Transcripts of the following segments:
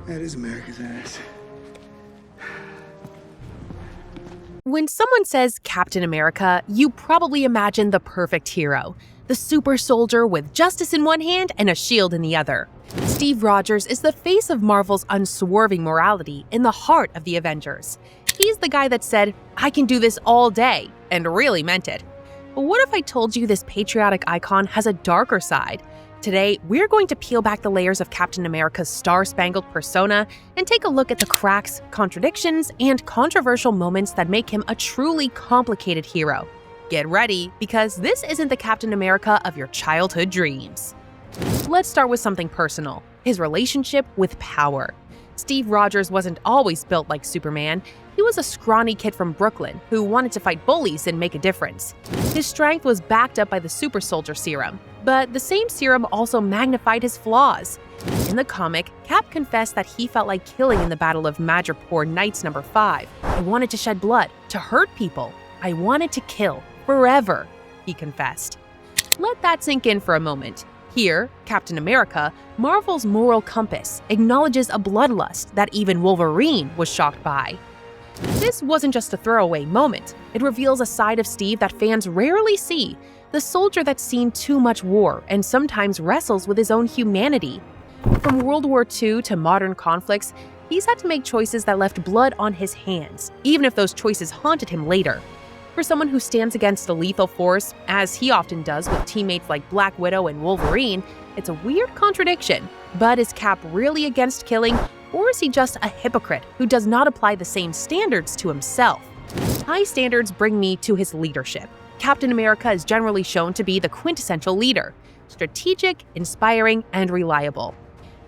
That is America's ass. When someone says Captain America, you probably imagine the perfect hero, the super soldier with justice in one hand and a shield in the other. Steve Rogers is the face of Marvel's unswerving morality in the heart of the Avengers. He's the guy that said, "I can do this all day," and really meant it. But what if I told you this patriotic icon has a darker side? Today, we're going to peel back the layers of Captain America's star-spangled persona and take a look at the cracks, contradictions, and controversial moments that make him a truly complicated hero. Get ready, because this isn't the Captain America of your childhood dreams. Let's start with something personal: his relationship with power. Steve Rogers wasn't always built like Superman. He was a scrawny kid from Brooklyn who wanted to fight bullies and make a difference. His strength was backed up by the super soldier serum, but the same serum also magnified his flaws. In the comic, Cap confessed that he felt like killing in the Battle of Madripoor Nights number 5. "I wanted to shed blood, to hurt people. I wanted to kill, forever," he confessed. Let that sink in for a moment. Here, Captain America, Marvel's moral compass, acknowledges a bloodlust that even Wolverine was shocked by. This wasn't just a throwaway moment. It reveals a side of Steve that fans rarely see, the soldier that's seen too much war and sometimes wrestles with his own humanity. From World War II to modern conflicts, he's had to make choices that left blood on his hands, even if those choices haunted him later. For someone who stands against a lethal force, as he often does with teammates like Black Widow and Wolverine, it's a weird contradiction. But is Cap really against killing, or is he just a hypocrite who does not apply the same standards to himself? High standards bring me to his leadership. Captain America is generally shown to be the quintessential leader: strategic, inspiring, and reliable.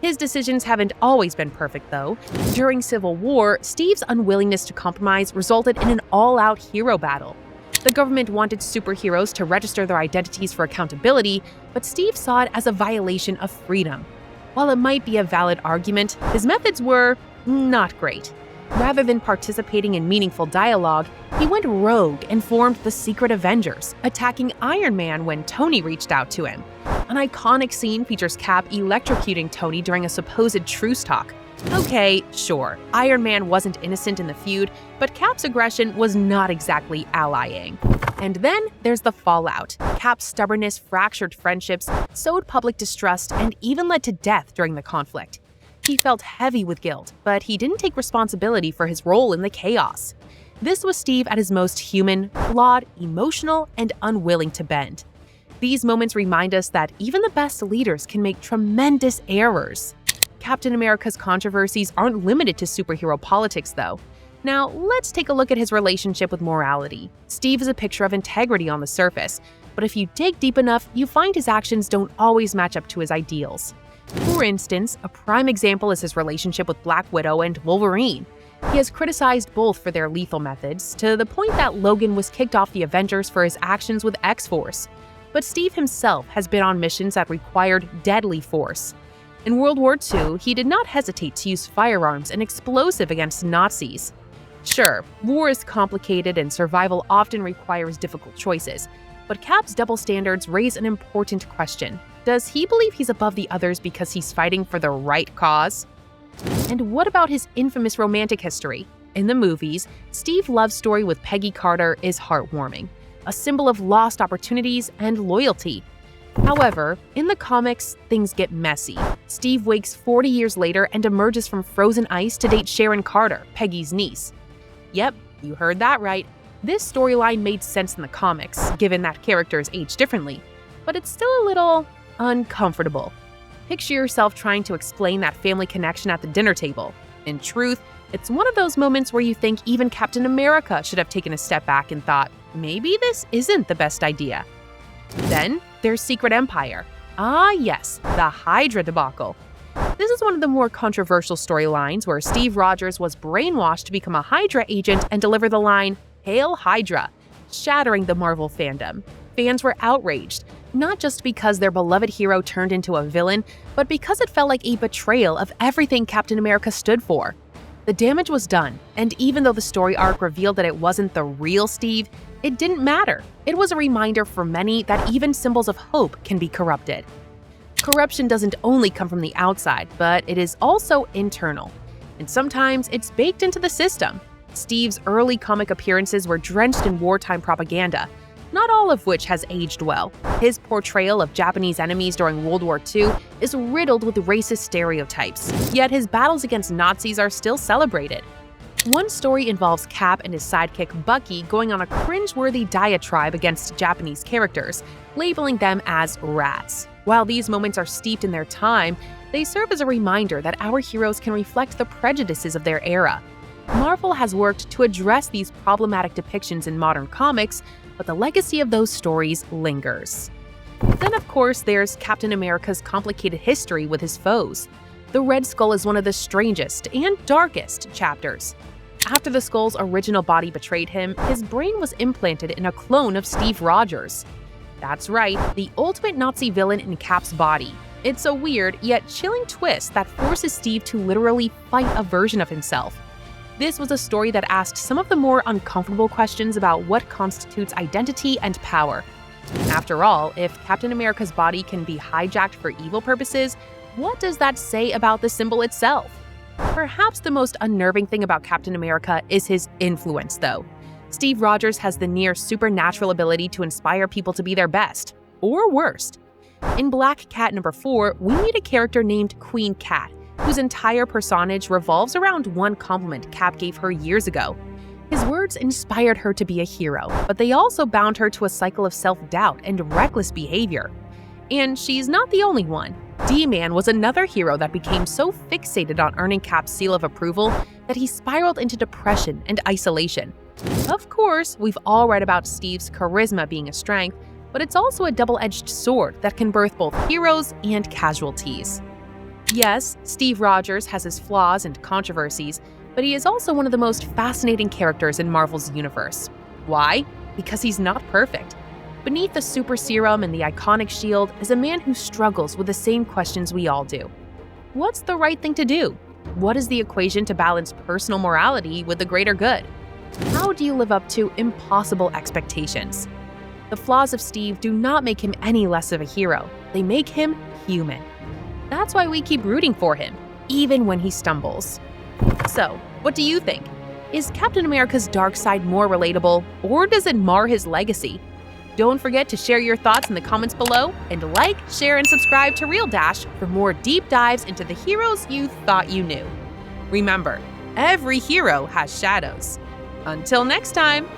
His decisions haven't always been perfect, though. During Civil War, Steve's unwillingness to compromise resulted in an all-out hero battle. The government wanted superheroes to register their identities for accountability, but Steve saw it as a violation of freedom. While it might be a valid argument, his methods were not great. Rather than participating in meaningful dialogue, he went rogue and formed the Secret Avengers, attacking Iron Man when Tony reached out to him. An iconic scene features Cap electrocuting Tony during a supposed truce talk. Okay, sure, Iron Man wasn't innocent in the feud, but Cap's aggression was not exactly allying. And then there's the fallout. Cap's stubbornness fractured friendships, sowed public distrust, and even led to death during the conflict. He felt heavy with guilt, but he didn't take responsibility for his role in the chaos. This was Steve at his most human, flawed, emotional, and unwilling to bend. These moments remind us that even the best leaders can make tremendous errors. Captain America's controversies aren't limited to superhero politics, though. Now, let's take a look at his relationship with morality. Steve is a picture of integrity on the surface, but if you dig deep enough, you find his actions don't always match up to his ideals. For instance, a prime example is his relationship with Black Widow and Wolverine. He has criticized both for their lethal methods, to the point that Logan was kicked off the Avengers for his actions with X-Force. But Steve himself has been on missions that required deadly force. In World War II, he did not hesitate to use firearms and explosive against Nazis. Sure, war is complicated and survival often requires difficult choices, but Cap's double standards raise an important question. Does he believe he's above the others because he's fighting for the right cause? And what about his infamous romantic history? In the movies, Steve's love story with Peggy Carter is heartwarming, a symbol of lost opportunities and loyalty. However, in the comics, things get messy. Steve wakes 40 years later and emerges from frozen ice to date Sharon Carter, Peggy's niece. Yep, you heard that right. This storyline made sense in the comics, given that characters age differently, but it's still a little uncomfortable. Picture yourself trying to explain that family connection at the dinner table. In truth, it's one of those moments where you think even Captain America should have taken a step back and thought, maybe this isn't the best idea. Then there's Secret Empire. Ah yes, the Hydra debacle. This is one of the more controversial storylines where Steve Rogers was brainwashed to become a Hydra agent and deliver the line, "Hail Hydra," shattering the Marvel fandom. Fans were outraged, not just because their beloved hero turned into a villain, but because it felt like a betrayal of everything Captain America stood for. The damage was done, and even though the story arc revealed that it wasn't the real Steve, it didn't matter. It was a reminder for many that even symbols of hope can be corrupted. Corruption doesn't only come from the outside, but it is also internal. And sometimes it's baked into the system. Steve's early comic appearances were drenched in wartime propaganda, not all of which has aged well. His portrayal of Japanese enemies during World War II is riddled with racist stereotypes, yet his battles against Nazis are still celebrated. One story involves Cap and his sidekick Bucky going on a cringe-worthy diatribe against Japanese characters, labeling them as rats. While these moments are steeped in their time, they serve as a reminder that our heroes can reflect the prejudices of their era. Marvel has worked to address these problematic depictions in modern comics, but the legacy of those stories lingers. Then, of course, there's Captain America's complicated history with his foes. The Red Skull is one of the strangest and darkest chapters. After the Skull's original body betrayed him, his brain was implanted in a clone of Steve Rogers. That's right, the ultimate Nazi villain in Cap's body. It's a weird, yet chilling twist that forces Steve to literally fight a version of himself. This was a story that asked some of the more uncomfortable questions about what constitutes identity and power. After all, if Captain America's body can be hijacked for evil purposes, what does that say about the symbol itself? Perhaps the most unnerving thing about Captain America is his influence, though. Steve Rogers has the near supernatural ability to inspire people to be their best, or worst. In Black Cat number 4, we meet a character named Queen Cat, whose entire personage revolves around one compliment Cap gave her years ago. His words inspired her to be a hero, but they also bound her to a cycle of self-doubt and reckless behavior. And she's not the only one. D-Man was another hero that became so fixated on earning Cap's seal of approval that he spiraled into depression and isolation. Of course, we've all read about Steve's charisma being a strength, but it's also a double-edged sword that can birth both heroes and casualties. Yes, Steve Rogers has his flaws and controversies, but he is also one of the most fascinating characters in Marvel's universe. Why? Because he's not perfect. Beneath the super serum and the iconic shield is a man who struggles with the same questions we all do. What's the right thing to do? What is the equation to balance personal morality with the greater good? How do you live up to impossible expectations? The flaws of Steve do not make him any less of a hero. They make him human. That's why we keep rooting for him, even when he stumbles. So, what do you think? Is Captain America's dark side more relatable, or does it mar his legacy? Don't forget to share your thoughts in the comments below, and like, share, and subscribe to Real Dash for more deep dives into the heroes you thought you knew. Remember, every hero has shadows. Until next time!